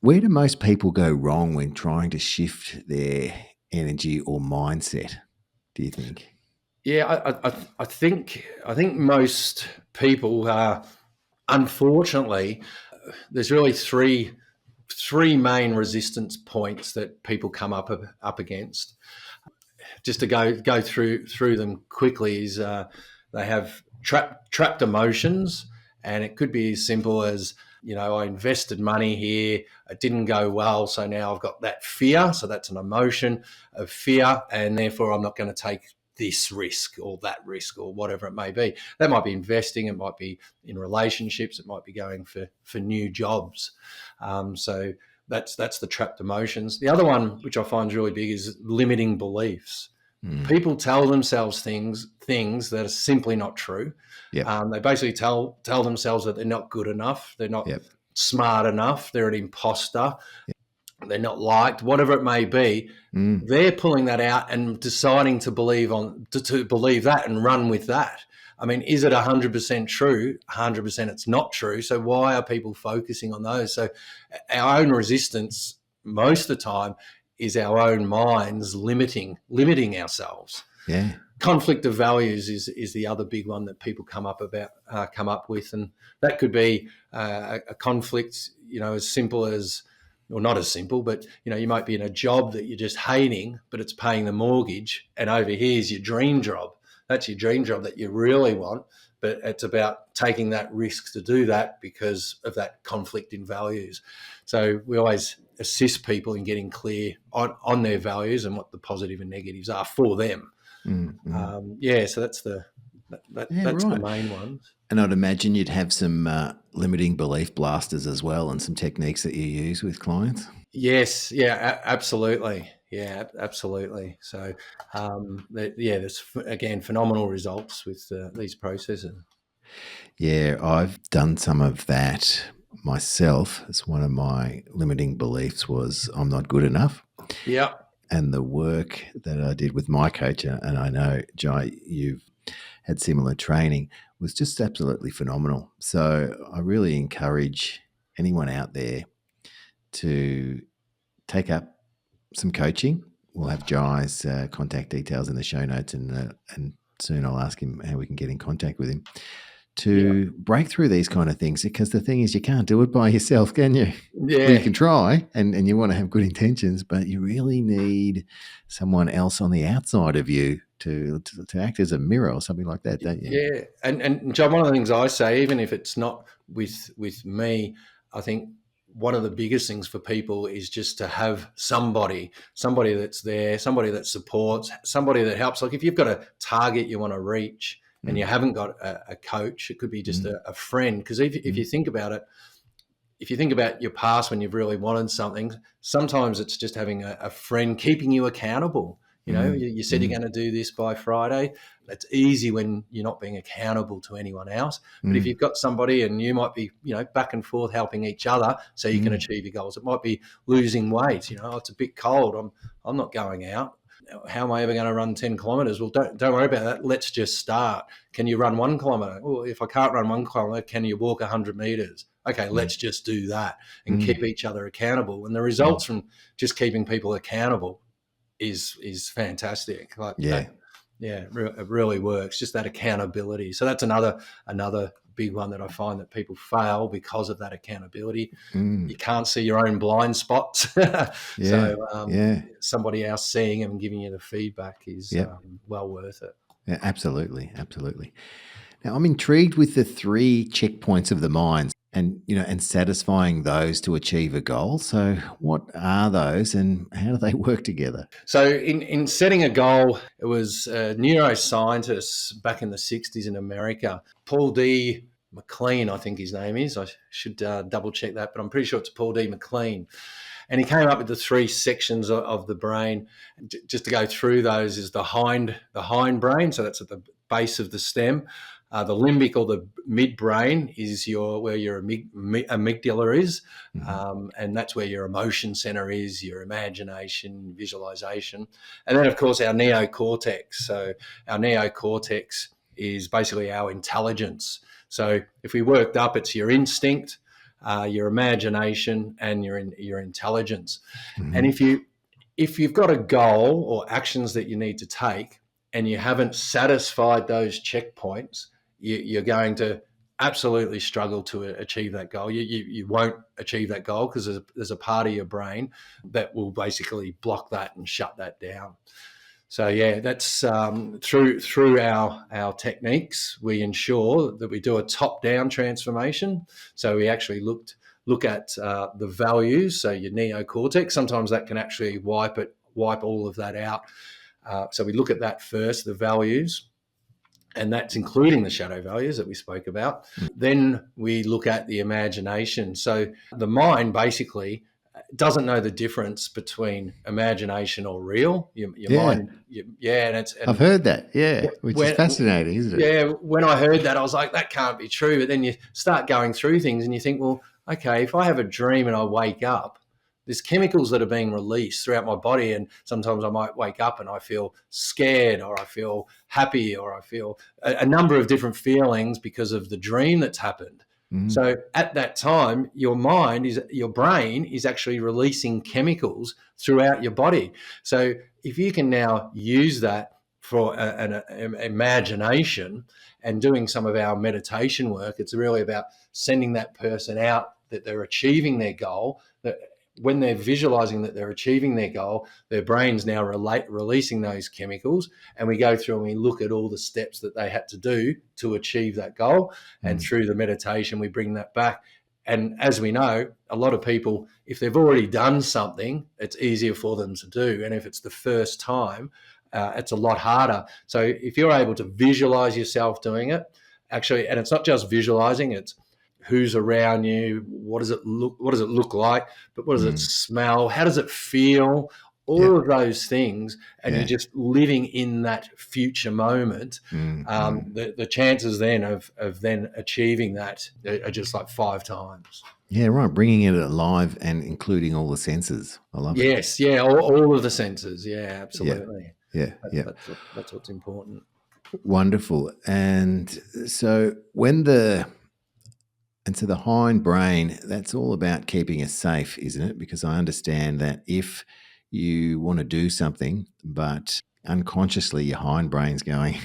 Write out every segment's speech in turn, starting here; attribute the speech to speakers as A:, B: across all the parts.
A: Where do most people go wrong when trying to shift their energy or mindset, do you think?
B: Yeah, I think most people are, unfortunately, there's really three main resistance points that people come up against. Just to go through them quickly is they have trapped emotions, and it could be as simple as, I invested money here, it didn't go well, so now I've got that fear. So that's an emotion of fear, and therefore I'm not going to take this risk or that risk or whatever it may be. That might be investing, it might be in relationships, it might be going for new jobs. So that's the trapped emotions. The other one, which I find is really big, is limiting beliefs. People tell themselves things that are simply not true.
A: Yep.
B: They basically tell themselves that they're not good enough, they're not
A: Yep.
B: smart enough, they're an imposter, they're not liked, whatever it may be. They're pulling that out and deciding to believe that and run with that. I mean, is it 100% true? 100% it's not true. So why are people focusing on those? So our own resistance most of the time is our own minds limiting ourselves.
A: Yeah.
B: Conflict of values is the other big one that people come up with, and that could be a conflict, as simple as, or not as simple, but you might be in a job that you're just hating, but it's paying the mortgage, and over here's your dream job. That's your dream job that you really want, but it's about taking that risk to do that because of that conflict in values. So we always assist people in getting clear on their values and what the positive and negatives are for them. So that's that's
A: right.
B: the main ones.
A: And I'd imagine you'd have some limiting belief blasters as well, and some techniques that you use with clients.
B: Yes, yeah, absolutely. Yeah, absolutely. So, there's again phenomenal results with these processes.
A: Yeah, I've done some of that myself. It's one of my limiting beliefs was I'm not good enough.
B: Yeah,
A: And the work that I did with my coach, and I know, Jai, you've had similar training, was just absolutely phenomenal. So I really encourage anyone out there to take up some coaching. We'll have Jai's contact details in the show notes, and soon I'll ask him how we can get in contact with him to break through these kind of things, because the thing is, you can't do it by yourself, can you?
B: yeah.
A: Well, you can try, and you want to have good intentions, but you really need someone else on the outside of you to act as a mirror or something like that, don't you?
B: Yeah, and John, one of the things I say, even if it's not with me, I think one of the biggest things for people is just to have somebody that's there, somebody that supports, somebody that helps. Like if you've got a target you want to reach and you haven't got a coach, it could be just a friend. Because if you think about it, if you think about your past when you've really wanted something, sometimes it's just having a friend keeping you accountable. You said you're going to do this by Friday. It's easy when you're not being accountable to anyone else. But if you've got somebody and you might be, back and forth helping each other so you can achieve your goals. It might be losing weight. It's a bit cold. I'm not going out. How am I ever going to run 10 kilometres? Well, don't worry about that. Let's just start. Can you run 1 kilometre? Well, if I can't run 1 kilometre, can you walk 100 metres? Okay, let's just do that and keep each other accountable. And the results from just keeping people accountable is fantastic. It really works. Just that accountability. So that's another big one that I find that people fail because of that accountability. You can't see your own blind spots. Somebody else seeing them and giving you the feedback is well worth it.
A: Yeah, absolutely. Now, I'm intrigued with the 3 checkpoints of the mind, and satisfying those to achieve a goal. So what are those, and how do they work together?
B: So in setting a goal, it was neuroscientists back in the 60s in America, Paul D. McLean, I think his name is. I should double check that, but I'm pretty sure it's Paul D. McLean. And he came up with the 3 sections of the brain. Just to go through those is the hind brain, so that's at the base of the stem. The limbic or the midbrain is where your amygdala is, and that's where your emotion center is, your imagination, visualization. And then, of course, our neocortex. So our neocortex is basically our intelligence. So if we worked up, it's your instinct, your imagination, and your intelligence. And
A: Hmm.
B: if you've got a goal or actions that you need to take and you haven't satisfied those checkpoints, you're going to absolutely struggle to achieve that goal. You won't achieve that goal because there's a part of your brain that will basically block that and shut that down. So yeah, that's through our techniques, we ensure that we do a top-down transformation. So we actually look at the values. So your neocortex, sometimes that can actually wipe all of that out. So we look at that first, the values, and that's including the shadow values that we spoke about. Then we look at the imagination. So the mind basically doesn't know the difference between imagination or real. Your
A: Yeah,
B: mind, yeah,
A: I've
B: and
A: heard that. Yeah, which is
B: when
A: fascinating, isn't it?
B: yeah, when I heard that, I was like, that can't be true. But then you start going through things and you think, well, okay, if I have a dream and I wake up, there's chemicals that are being released throughout my body. And sometimes I might wake up and I feel scared, or I feel happy, or I feel a number of different feelings because of the dream that's happened.
A: Mm.
B: So at that time, your brain is actually releasing chemicals throughout your body. So if you can now use that for an imagination and doing some of our meditation work, it's really about sending that person out that they're achieving their goal. That when they're visualizing that they're achieving their goal, their brain's now releasing those chemicals, and we go through and we look at all the steps that they had to do to achieve that goal. And
A: Mm.
B: through the meditation, we bring that back. And as we know, a lot of people, if they've already done something, it's easier for them to do. And if it's the first time, it's a lot harder. So if you're able to visualize yourself doing it, actually, and it's not just visualizing, it's who's around you, what does it look like, but what does it
A: Mm.
B: smell, how does it feel,
A: Yep.
B: all of those things, and you're
A: Yeah.
B: just living in that future moment.
A: Mm. Mm.
B: The chances then of then achieving that are just like 5 times.
A: Yeah, right. Bringing it alive and including all the senses. I love it.
B: Yes, yeah, all of the senses. Yeah,
A: Yeah.
B: absolutely.
A: Yeah. Yeah.
B: That's what's important.
A: Wonderful. So the hindbrain, that's all about keeping us safe, isn't it? Because I understand that if you want to do something, but unconsciously your hindbrain's going,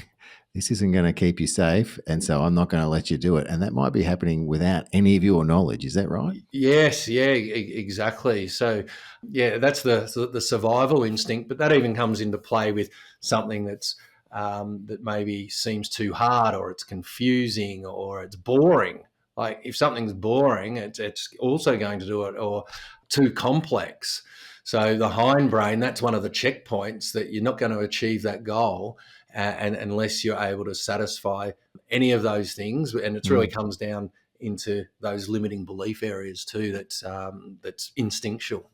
A: this isn't going to keep you safe, and so I'm not going to let you do it. And that might be happening without any of your knowledge. Is that right?
B: Yes, yeah, exactly. So, yeah, that's the survival instinct, but that even comes into play with something that maybe seems too hard, or it's confusing, or it's boring. Like if something's boring, it's also going to do it, or too complex. So the hindbrain, that's one of the checkpoints that you're not going to achieve that goal, and unless you're able to satisfy any of those things, and it really
A: Mm.
B: comes down into those limiting belief areas too. That's instinctual.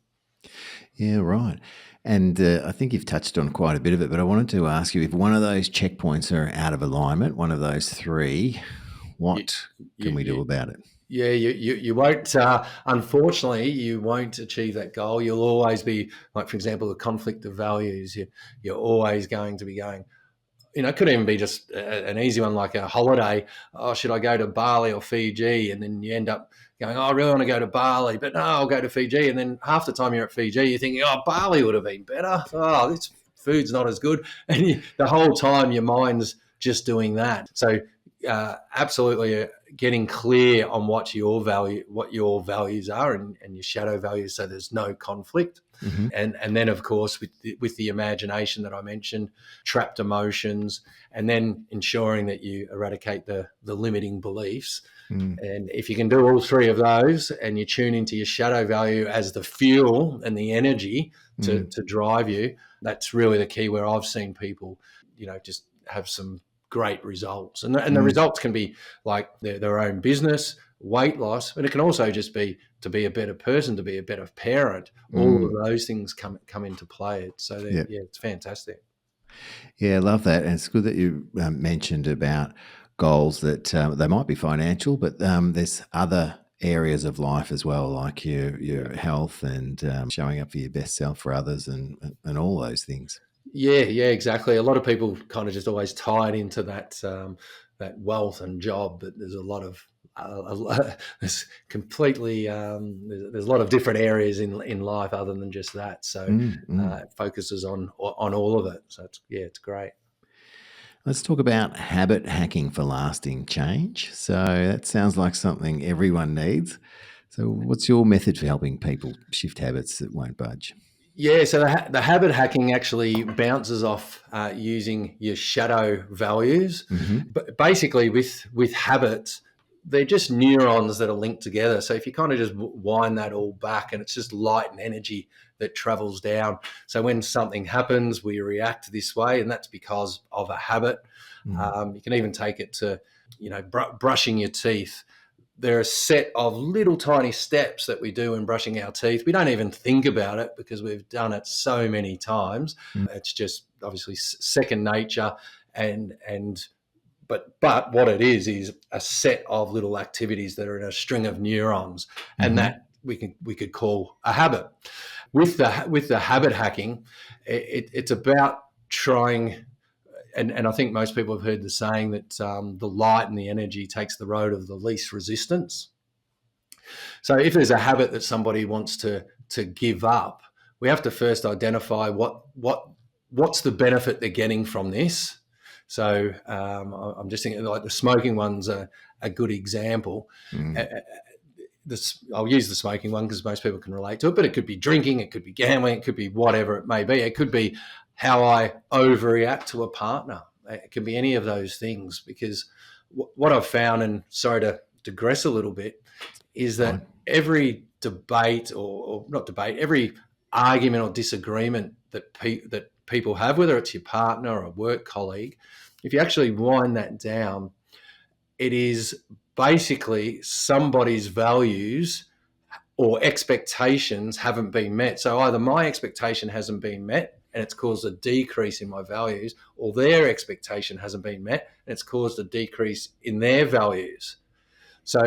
A: Yeah, right. And I think you've touched on quite a bit of it, but I wanted to ask you if one of those checkpoints are out of alignment, one of those three,
B: You,
A: what
B: you,
A: can we do
B: you,
A: about it?
B: yeah, you won't. Unfortunately, you won't achieve that goal. You'll always be like, for example, the conflict of values. You're always going to be going. It could even be just an easy one like a holiday. Oh, should I go to Bali or Fiji? And then you end up going, oh, I really want to go to Bali, but no, I'll go to Fiji. And then half the time you're at Fiji, you're thinking, oh, Bali would have been better. Oh, this food's not as good. And the whole time your mind's just doing that. So absolutely getting clear on what your values are, and your shadow values, so there's no conflict.
A: Hmm.
B: And then of course with the imagination that I mentioned, trapped emotions, and then ensuring that you eradicate the limiting beliefs.
A: Mm.
B: And if you can do all three of those, and you tune into your shadow value as the fuel and the energy
A: Mm.
B: to drive you, that's really the key, where I've seen people just have some great results. And the
A: Mm.
B: results can be like their own business, weight loss, but it can also just be to be a better person, to be a better parent. All
A: Mm.
B: of those things come into play. So
A: Yeah.
B: yeah, it's fantastic.
A: Yeah, I love that. And it's good that you mentioned about goals that they might be financial, but there's other areas of life as well, like your health and showing up for your best self for others and all those things.
B: Yeah, exactly. A lot of people kind of just always tie it into that wealth and job, but there's a lot of there's completely there's a lot of different areas in life other than just that. So it focuses on all of it. So it's great.
A: Let's talk about habit hacking for lasting change. So that sounds like something everyone needs. So, what's your method for helping people shift habits that won't budge?
B: Yeah, so the habit hacking actually bounces off using your shadow values.
A: Mm-hmm.
B: But basically, with habits, they're just neurons that are linked together. So if you kind of just wind that all back, and it's just light and energy that travels down. So when something happens, we react this way, and that's because of a habit. You can even take it to, brushing your teeth. There are a set of little tiny steps that we do in brushing our teeth. We don't even think about it because we've done it so many times. It's just obviously second nature, but what it is a set of little activities that are in a string of neurons, and
A: Mm-hmm.
B: that we could call a habit. With the habit hacking, it's about trying. And I think most people have heard the saying that the light and the energy takes the road of the least resistance. So if there's a habit that somebody wants to give up, we have to first identify what's the benefit they're getting from this. So I'm just thinking like the smoking one's a good example. I'll use the smoking one because most people can relate to it, but it could be drinking, it could be gambling, it could be whatever it may be. It could be how I overreact to a partner. It can be any of those things, because what I've found, and sorry to digress a little bit, is that
A: Fine.
B: every debate or not debate, every argument or disagreement that people have, whether it's your partner or a work colleague, if you actually wind that down, it is basically somebody's values or expectations haven't been met. So either my expectation hasn't been met and it's caused a decrease in my values, or their expectation hasn't been met and it's caused a decrease in their values. So,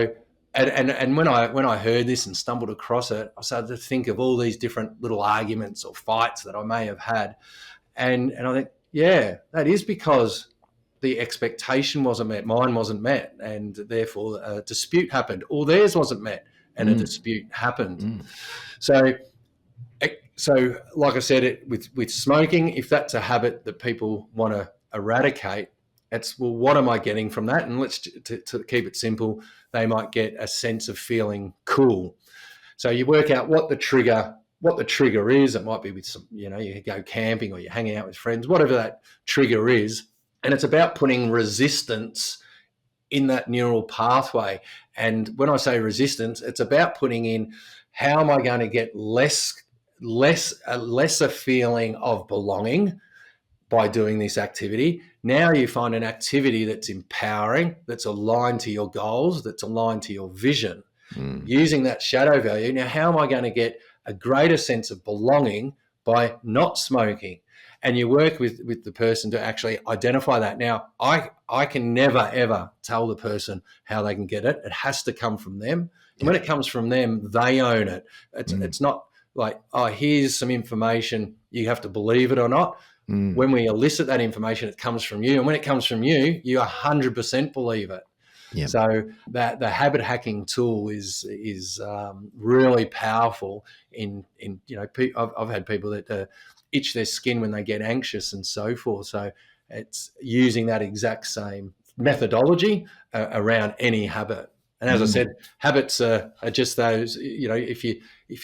B: and when I heard this and stumbled across it, I started to think of all these different little arguments or fights that I may have had, and I think, yeah, that is because the expectation wasn't met, mine wasn't met, and therefore a dispute happened, or theirs wasn't met and a dispute happened. So, like I said, with smoking, if that's a habit that people want to eradicate, it's, well, what am I getting from that? And let's to keep it simple, they might get a sense of feeling cool. So you work out what the trigger is. It might be with some, you go camping or you're hanging out with friends, whatever that trigger is, and it's about putting resistance in that neural pathway. And when I say resistance, it's about putting in, how am I going to get a lesser feeling of belonging by doing this activity? Now you find an activity that's empowering, that's aligned to your goals, that's aligned to your vision. Using that shadow value, now how am I going to get a greater sense of belonging by not smoking? And you work with the person to actually identify that. Now, I can never, ever tell the person how they can get it. It has to come from them. And when it comes from them, they own it. It's not like, oh, here's some information, you have to believe it or not. When we elicit that information, it comes from you. And when it comes from you, you 100% believe it.
A: Yep.
B: So that the habit hacking tool is really powerful. I've had people that itch their skin when they get anxious and so forth. So it's using that exact same methodology around any habit. And as I said, habits are just those. If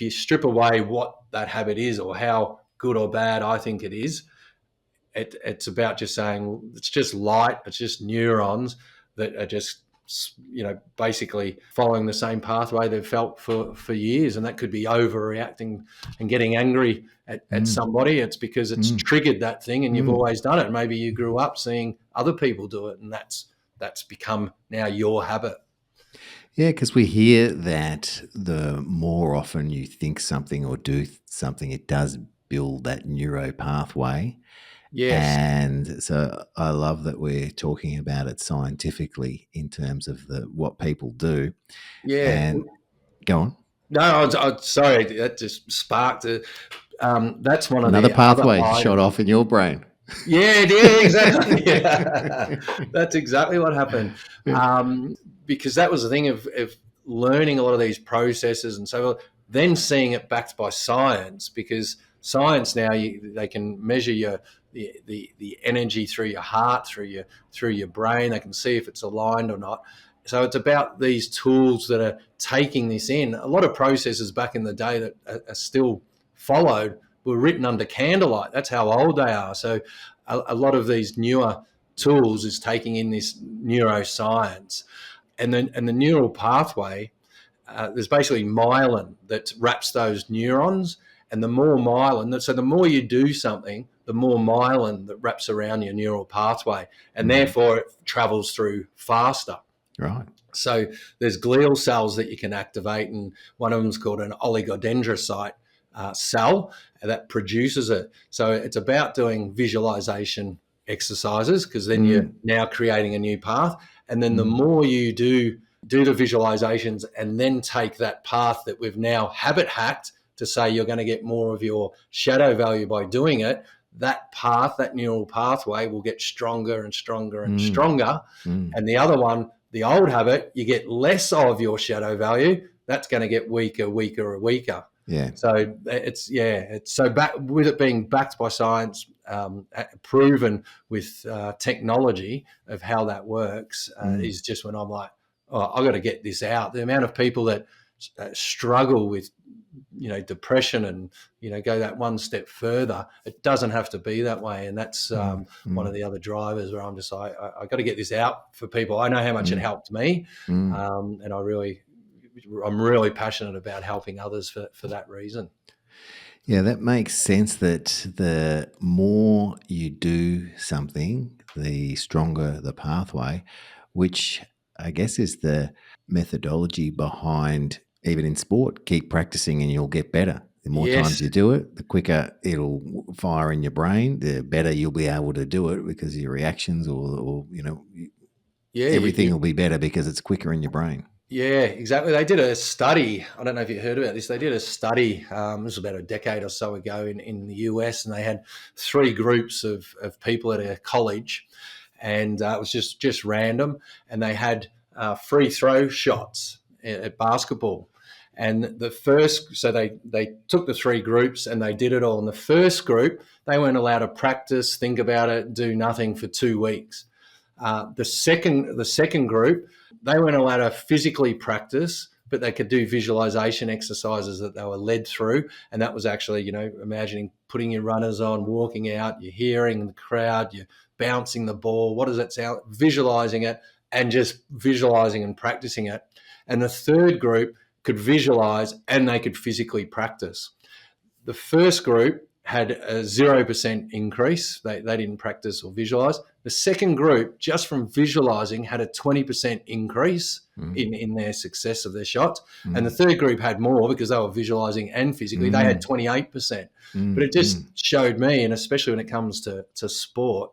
B: you strip away what that habit is or how good or bad I think it is, it's about just saying, well, it's just light, it's just neurons that are just basically following the same pathway they've felt for years. And that could be overreacting and getting angry at somebody. It's because it's triggered that thing and you've always done it. Maybe you grew up seeing other people do it, and that's become now your habit.
A: Yeah, because we hear that the more often you think something or do something, it does build that neuro pathway.
B: Yes.
A: And so I love that we're talking about it scientifically in terms of what people do.
B: Yeah.
A: And go on.
B: No, I'm sorry. That just sparked it. That's one of
A: Another
B: the other
A: pathway shot
B: items.
A: off in your brain.
B: Yeah, exactly. Yeah. That's exactly what happened. because that was the thing of learning a lot of these processes, and so then seeing it backed by science, because science now they can measure the energy through your heart, through your brain. They can see if it's aligned or not. So it's about these tools that are taking this in. A lot of processes back in the day that are still followed were written under candlelight. That's how old they are. So a lot of these newer tools is taking in this neuroscience, and then the neural pathway. There's basically myelin that wraps those neurons, and the more myelin, so the more you do something, the more myelin that wraps around your neural pathway, and therefore it travels through faster.
A: Right.
B: So there's glial cells that you can activate, and one of them is called an oligodendrocyte cell that produces it. So it's about doing visualization exercises, because then you're now creating a new path. And then the more you do the visualizations and then take that path that we've now habit hacked to say you're going to get more of your shadow value by doing it, that path, that neural pathway will get stronger and stronger and stronger. And the other one, the old habit, you get less of your shadow value. That's going to get weaker, weaker, weaker.
A: Yeah.
B: So it's so back with it being backed by science, proven with technology of how that works, is just when I'm like, oh, I got to get this out. The amount of people that struggle with, depression and, go that one step further, it doesn't have to be that way. And that's one of the other drivers where I'm just like, I got to get this out for people. I know how much it helped me. And I'm really passionate about helping others for that reason.
A: Yeah, that makes sense, that the more you do something, the stronger the pathway, which I guess is the methodology behind, even in sport, keep practicing and you'll get better. The more times you do it, the quicker it'll fire in your brain, the better you'll be able to do it, because your reactions or everything will be better because it's quicker in your brain.
B: Yeah, exactly. They did a study. I don't know if you heard about this. They did a study, this was about a decade or so ago in the US, and they had 3 groups of people at a college, and it was just random. And they had free throw shots at basketball. And the first, so they took the 3 groups and they did it all. In the first group, they weren't allowed to practice, think about it, do nothing for 2 weeks. The second group, they weren't allowed to physically practice, but they could do visualization exercises that they were led through. And that was actually, imagining putting your runners on, walking out, you're hearing the crowd, you're bouncing the ball. What does that sound? Visualizing it, and just visualizing and practicing it. And the third group could visualize and they could physically practice. The first group had a 0% increase. They didn't practice or visualize. The second group, just from visualizing, had a 20% increase in their success of their shots. And the third group had more because they were visualizing and physically. They had 28%. But it just showed me, and especially when it comes to sport,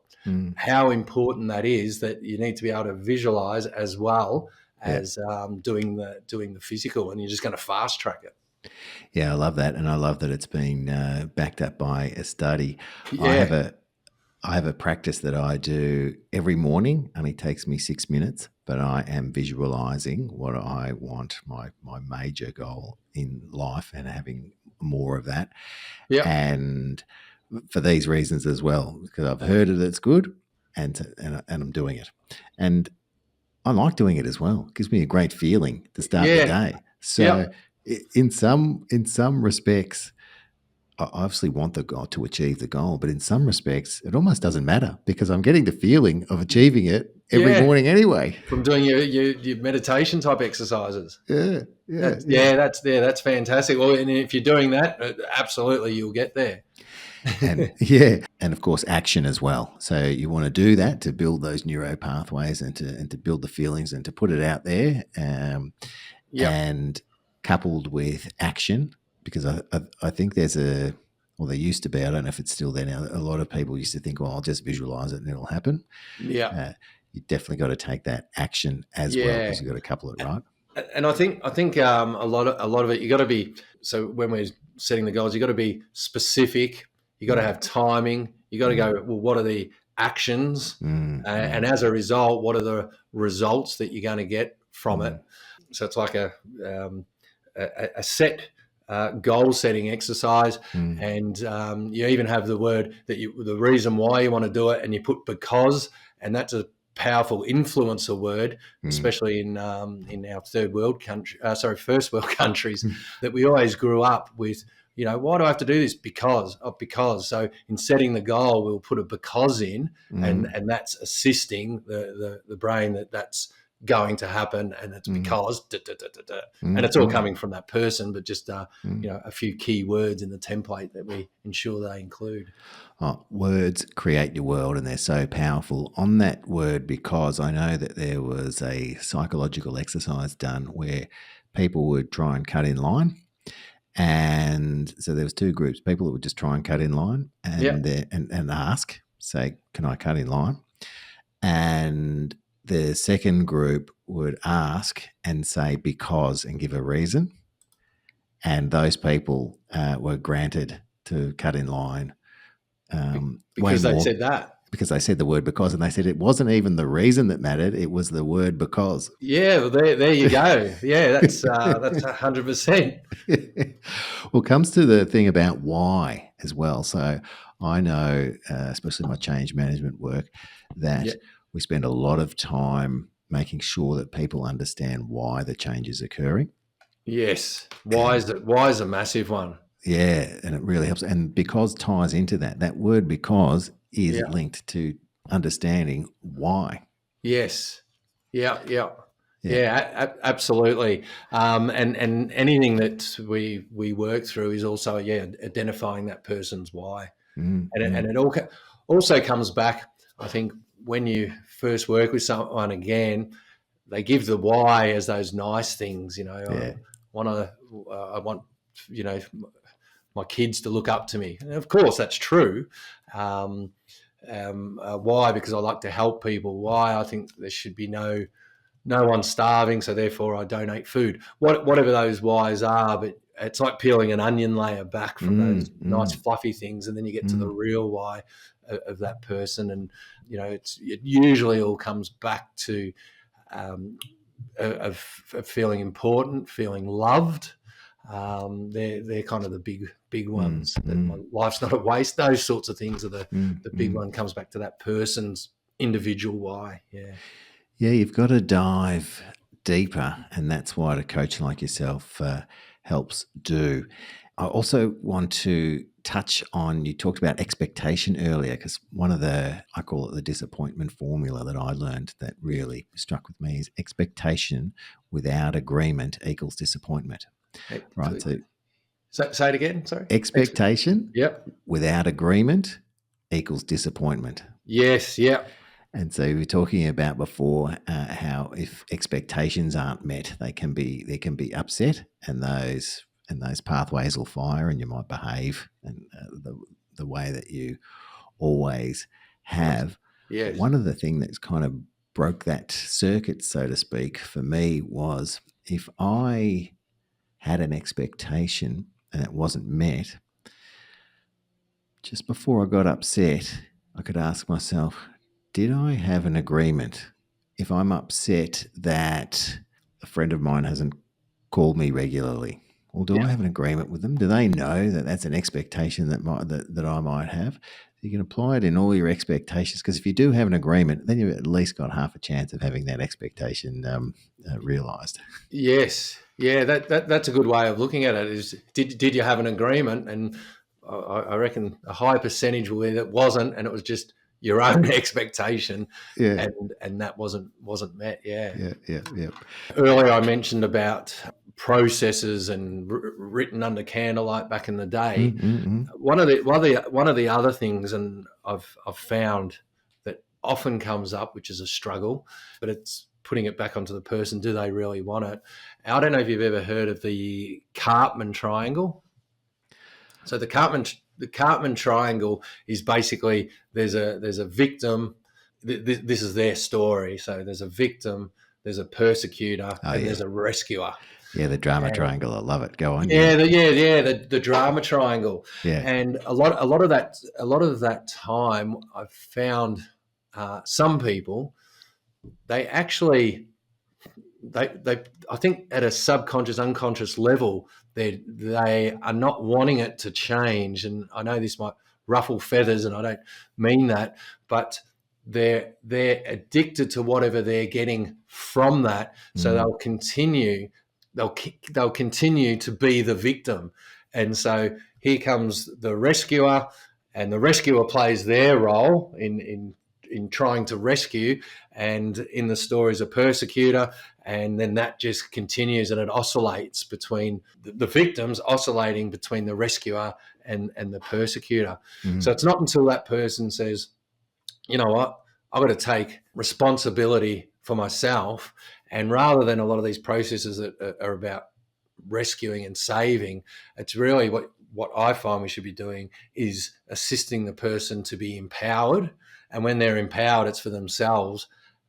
B: how important that is, that you need to be able to visualize as well as doing the physical, and you're just going to fast track it.
A: Yeah, I love that, and I love that it's been backed up by a study.
B: Yeah.
A: I have a practice that I do every morning. Only takes me 6 minutes, but I am visualizing what I want, my major goal in life, and having more of that.
B: Yeah.
A: And for these reasons as well, because I've heard it, it's good, and I'm doing it, and I like doing it as well. It gives me a great feeling to start the day. So in some respects, I obviously want the goal to achieve the goal, but in some respects, it almost doesn't matter because I'm getting the feeling of achieving it every morning anyway.
B: From doing your meditation type exercises. That's fantastic. Well, and if you're doing that, absolutely you'll get there.
A: And of course action as well. So you want to do that to build those neuro pathways and to build the feelings and to put it out there. And coupled with action, because I think there's there used to be, I don't know if it's still there now, a lot of people used to think, well, I'll just visualize it and it'll happen.
B: Yeah.
A: You definitely got to take that action as well, because you've got to couple it right.
B: And I think a lot of it, you got to be, so when we're setting the goals, you got to be specific. You got to have timing. You got to go, well, what are the actions? And as a result, what are the results that you're going to get from it.
A: Mm,
B: So it's like a set goal setting exercise,
A: mm,
B: and you even have the word that the reason why you want to do it, and you put because, and that's a powerful influencer word,
A: mm,
B: especially in our first world countries, that we always grew up with. Why do I have to do this? Because. So in setting the goal, we'll put a because in, and
A: mm,
B: that's assisting the brain that's going to happen, and it's
A: mm,
B: because da, da, da, da, da. And
A: mm,
B: it's all
A: mm,
B: coming from that person, but just
A: mm.
B: a few key words in the template that we ensure they include.
A: Oh, words create your world, and they're so powerful. On that word, because I know that there was a psychological exercise done where people would try and cut in line. And so there was two groups: people that would just try and cut in line
B: Yeah,
A: and ask, say, "Can I cut in line?" And the second group would ask and say, "Because," and give a reason. And those people were granted to cut in line way
B: because they
A: more
B: said that.
A: because they said the word because, and they said it wasn't even the reason that mattered; it was the word because.
B: Yeah, well, there you go. Yeah, that's 100%.
A: Well, it comes to the thing about why as well. So I know, especially my change management work,
B: Yeah.
A: that we spend a lot of time making sure that people understand why the change is occurring.
B: Yes. Why
A: And
B: is it? Why is a massive one?
A: yeah, and it really helps. And because ties into that, that word because is
B: Yeah.
A: linked to understanding why.
B: Yes. Yeah. Yeah.
A: Yeah.
B: Yeah. Absolutely. And anything that we work through is also identifying that person's why,
A: Mm,
B: and
A: mm,
B: it also comes back. I think when you first work with someone again, they give the why as those nice things.
A: yeah.
B: I want you know my kids to look up to me, and of course that's true. Um, why? Because I like to help people. Why? I think there should be no one starving, so therefore I donate food. Whatever those whys are, but it's like peeling an onion layer back from
A: Mm,
B: those nice
A: mm,
B: fluffy things, and then you get to the
A: mm,
B: real why of that person. And it usually all comes back to um, of feeling important, feeling loved. They're kind of the big
A: mm,
B: ones. That my
A: mm,
B: life's not a waste. Those sorts of things are
A: mm,
B: the big
A: mm.
B: one. Comes back to that person's individual why. Yeah.
A: Yeah, you've got to dive deeper, and that's what a coach like yourself helps do. I also want to touch on, you talked about expectation earlier, because one of I call it the disappointment formula that I learned that really struck with me is expectation without agreement equals disappointment,
B: Hey,
A: right? So
B: say it again. Sorry.
A: expectation
B: Yep.
A: without agreement equals disappointment.
B: Yes. Yep.
A: And so we were talking about before how if expectations aren't met, they can be upset, and those pathways will fire, and you might behave and the way that you always have. But
B: Yes.
A: one of the things that's kind of broke that circuit, so to speak, for me was if I had an expectation and it wasn't met, just before I got upset, I could ask myself, did I have an agreement? If I'm upset that a friend of mine hasn't called me regularly, well, do I
B: Yep.
A: have an agreement with them? Do they know that that's an expectation that I might have? You can apply it in all your expectations, because if you do have an agreement, then you've at least got half a chance of having that expectation realised.
B: Yes. Yeah. That's a good way of looking at it. Is did you have an agreement? And I reckon a high percentage will be that wasn't, and it was just your own expectation,
A: Yeah,
B: and that wasn't met. Yeah.
A: yeah, yeah, yeah.
B: Earlier, I mentioned about processes and written under candlelight back in the day.
A: Mm-mm-mm.
B: One of the other things, and I've found that often comes up, which is a struggle, but it's putting it back onto the person. Do they really want it? I don't know if you've ever heard of the Cartman triangle. So the Cartman triangle is basically there's a victim. This is their story. So there's a victim, there's a persecutor,
A: Oh
B: and
A: yeah,
B: there's a rescuer.
A: yeah. The drama
B: And
A: triangle. I love it. Go on. Yeah,
B: the drama triangle.
A: yeah.
B: And a lot of that time, I've found some people, they actually they I think at a subconscious, unconscious level, they are not wanting it to change. And I know this might ruffle feathers, and I don't mean that, but they're addicted to whatever they're getting from that, so
A: Mm.
B: they'll continue to be the victim. And so here comes the rescuer, and the rescuer plays their role in trying to rescue, and in the story is a persecutor, and then that just continues, and it oscillates between the victims, oscillating between the rescuer and the persecutor.
A: Mm.
B: So it's not until that person says, you know what, I've got to take responsibility for myself. And rather than a lot of these processes that are about rescuing and saving, it's really what I find we should be doing is assisting the person to be empowered. And when they're empowered, it's for themselves.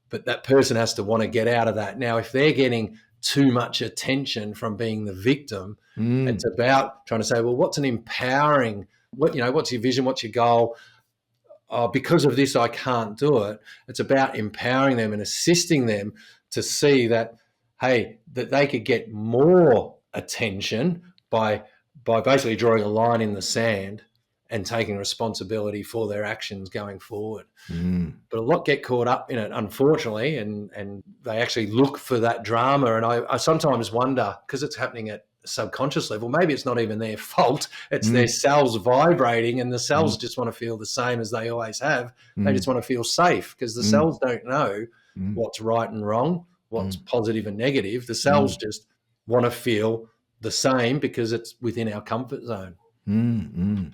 B: But that person has to want to get out of that. Now, if they're getting too much attention from being the victim,
A: Mm.
B: it's about trying to say, well, what's an empowering, what's your vision, what's your goal? Oh, because of this, I can't do it. It's about empowering them and assisting them to see that, hey, that they could get more attention by basically drawing a line in the sand and taking responsibility for their actions going forward.
A: Mm.
B: But a lot get caught up in it, unfortunately, and they actually look for that drama. And I sometimes wonder, because it's happening at a subconscious level, maybe it's not even their fault. It's their
A: Mm.
B: cells vibrating, and the cells
A: Mm.
B: just want to feel the same as they always have. They
A: Mm.
B: just want to feel safe, because the
A: Mm.
B: cells don't know
A: Mm.
B: what's right and wrong, what's
A: Mm.
B: positive and negative. The cells
A: Mm.
B: just want to feel the same because it's within our comfort zone.
A: Mm. Mm.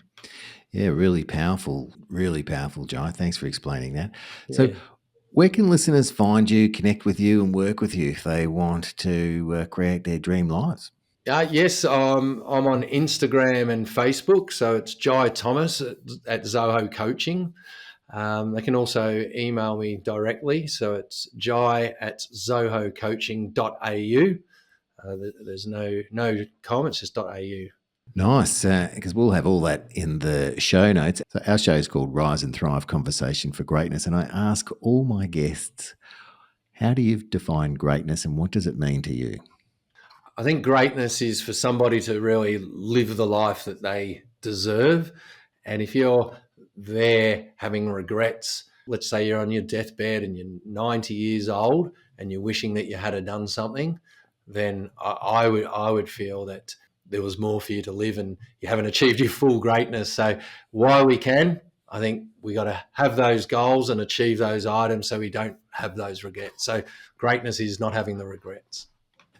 A: Yeah, really powerful, Jai. Thanks for explaining that. So,
B: Yeah.
A: where can listeners find you, connect with you, and work with you if they want to create their dream lives?
B: Yes, I'm on Instagram and Facebook. So it's Jai Thomas at Zoho Coaching. They can also email me directly. So it's jai at zohocoaching.au. There's no com, it's just .au.
A: Nice, because we'll have all that in the show notes. So our show is called Rise and Thrive Conversation for Greatness, and I ask all my guests, how do you define greatness and what does it mean to you?
B: I think greatness is for somebody to really live the life that they deserve. And if you're there having regrets, let's say you're on your deathbed and you're 90 years old and you're wishing that you had done something, then I would feel that there was more for you to live and you haven't achieved your full greatness. So while we can, I think we got to have those goals and achieve those items so we don't have those regrets. So greatness is not having the regrets.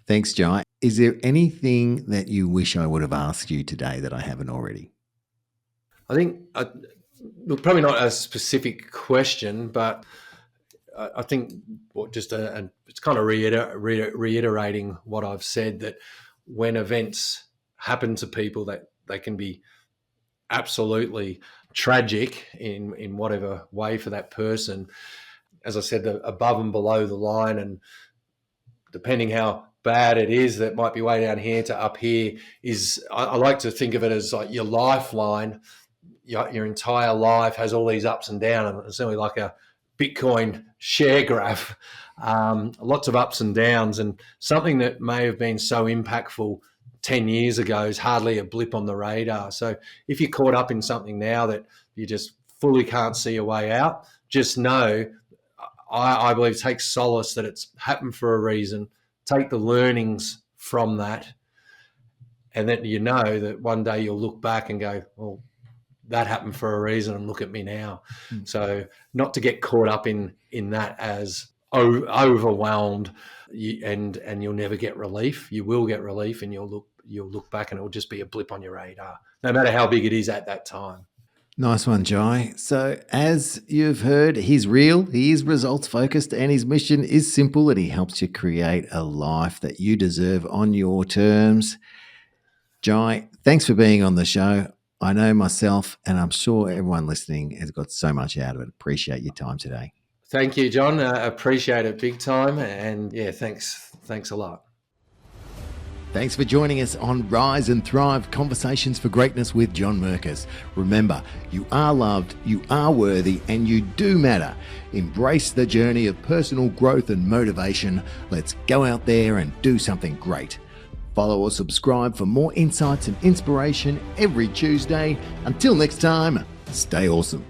A: Thanks, Jai. Is there anything that you wish I would have asked you today that I haven't already?
B: I think probably not a specific question, but I think it's kind of reiterating what I've said, that when events happen to people, that they can be absolutely tragic in whatever way for that person. As I said, the above and below the line, and depending how bad it is, that might be way down here to up here, is I like to think of it as like your lifeline. Your entire life has all these ups and downs, and it's certainly like a Bitcoin share graph, lots of ups and downs, and something that may have been so impactful 10 years ago is hardly a blip on the radar. So if you're caught up in something now that you just fully can't see a way out, just know, I believe, take solace that it's happened for a reason. Take the learnings from that, and then you know that one day you'll look back and go, well, that happened for a reason, and look at me now.
A: Mm.
B: So not to get caught up in that as overwhelmed, and you'll never get relief. You will get relief, and you'll look back and it will just be a blip on your radar, no matter how big it is at that time.
A: Nice one, Jai. So, as you've heard, he's real, he is results focused, and his mission is simple, and he helps you create a life that you deserve on your terms. Jai, thanks for being on the show. I know myself, and I'm sure everyone listening has got so much out of it. Appreciate your time today.
B: Thank you, John. Appreciate it big time. And yeah, thanks a lot.
A: Thanks for joining us on Rise and Thrive Conversations for Greatness with John Merkus. Remember, you are loved, you are worthy, and you do matter. Embrace the journey of personal growth and motivation. Let's go out there and do something great. Follow or subscribe for more insights and inspiration every Tuesday. Until next time, stay awesome.